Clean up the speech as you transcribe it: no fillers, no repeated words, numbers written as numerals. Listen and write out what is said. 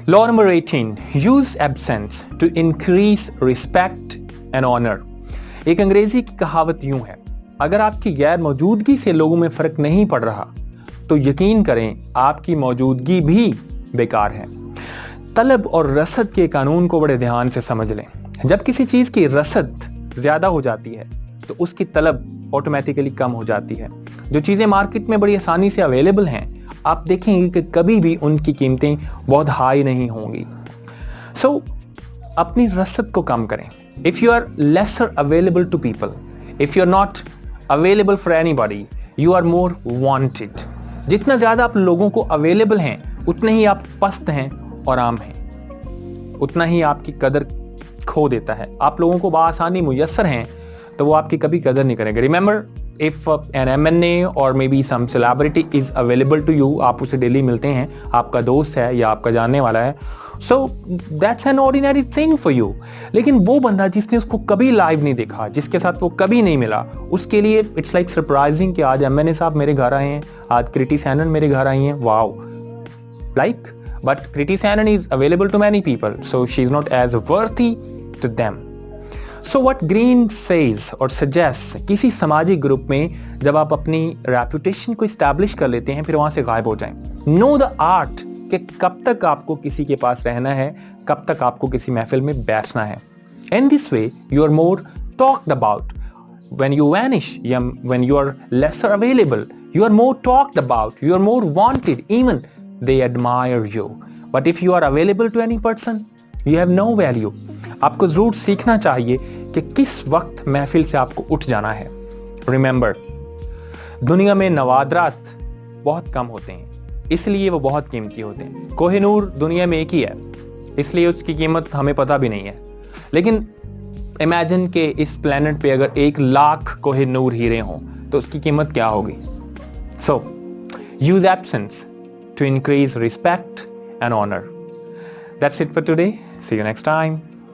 Law number 18, use absence to increase respect and honor. एक अंग्रेजी की कहावत यूं है, अगर आपकी गैर मौजूदगी से लोगों में फर्क नहीं पड़ रहा तो यकीन करें आपकी मौजूदगी भी बेकार है। तलब और रसद के कानून को बड़े ध्यान से समझ लें। जब किसी चीज की रसद ज्यादा हो जाती है तो उसकी तलब ऑटोमेटिकली कम हो जाती है। जो चीजें मार्केट में बड़ी आसानी से अवेलेबल हैं, आप देखेंगे कि कभी भी उनकी कीमतें बहुत हाई नहीं होंगी। सो अपनी रसद को कम करें। If you are lesser available to people, if you are not available for anybody, you are more wanted. जितना ज्यादा आप लोगों को अवेलेबल हैं, उतने ही आप पस्त हैं और आम हैं, उतना ही आपकी कदर खो देता है। आप लोगों को बआसानी मुयस्सर हैं तो वो आपकी कभी कदर नहीं करेंगे। रिमेंबर, इफ एन एमएनए और maybe some celebrity is available to you, आप उसे डेली मिलते हैं, आपका दोस्त है या आपका जानने वाला है, so that's an ordinary thing for you. लेकिन वो बंदा जिसने उसको कभी लाइव नहीं देखा, जिसके साथ वो कभी नहीं मिला, उसके लिए इट्स लाइक सरप्राइजिंग कि आज एमएनए साहब मेरे घर आए हैं, आज कृति सैनन मेरे घर आई हैं, wow, like, but Kriti Sanon is available to many people, so she is not as worthy to them. So what Green says और suggests, किसी सामाजिक ग्रुप में जब आप अपनी रेपुटेशन को इस्टेब्लिश कर लेते हैं, फिर वहां से गायब हो जाएं। नो द आर्ट कि कब तक आपको किसी के पास रहना है, कब तक आपको किसी महफिल में बैठना है। In this way you are more talked about. When you vanish, when you are lesser available, you are more talked about, you are more wanted, even they admire you. But if you are available to any person, you have no value. आपको जरूर सीखना चाहिए कि किस वक्त महफिल से आपको उठ जाना है। रिमेंबर, दुनिया में नवादरात बहुत कम होते हैं, इसलिए वो बहुत कीमती होते हैं। कोहिनूर दुनिया में एक ही है, इसलिए उसकी कीमत हमें पता भी नहीं है। लेकिन इमेजिन के इस प्लेनेट पे अगर 1,00,000 कोहिनूर हीरे हों तो उसकी कीमत क्या होगी। So use absence to increase respect and honour. That's it for today. See you next time.